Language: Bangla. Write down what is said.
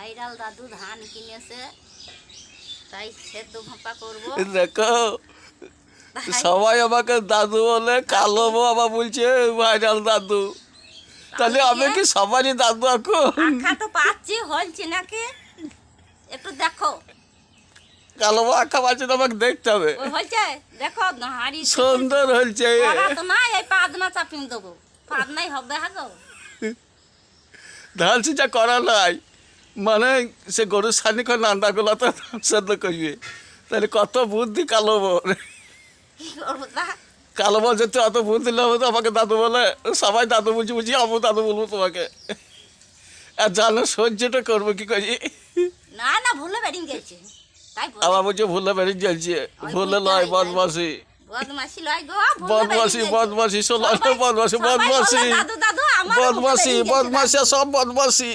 ভাইরাল দাদু ধান কিনেছে, তাই সেদ্ধ ভাপা করবো। দেখো সবাই আমাকে দাদু বলে, কালো বউ আবার বলছে ভাইরাল দাদু। তাহলে আমি কি সবারই দাদু এখন? আঁখা তো পাচ্ছি, হলছে নাকি একটু দেখো। কালো বউ আঁকা পাচ্ছে তো আমাকে দেখতে হবে। ওই হয়েছে দেখো হাড়ি সুন্দর হয়েছে। তো না, এই পাদনা চাপিয়ে দেবো, পাদনাই হবে হাগো। ধান সিঁচা করা নাই, মানে সে গরুর সানি করে নান্দাগুলো তো সেদ্ধ করবে। তাহলে কত বুদ্ধি কালো বউর। কি করবো তা? কালো বউ যেতে অত বুদ্ধি না হতো আমাকে দাদু বলে, সবাই দাদু বুঝি বুঝি আমি দাদু বলবো তোমাকে। আর জানো সহ্যটা করবো কি করি। না না, ভুলে বেরিয়ে গেছে তাই বলে। আমার বলছে ভুলে বেরিয়ে যাচ্ছে, ভুলে লয় বদমাসি। বদমাসি লয় গো, বদমাসি বদমাসি সোলা বদমাসি বদমাসি দাদু দাদু আমার বদমাসি বদমাসি সব বদমাসি।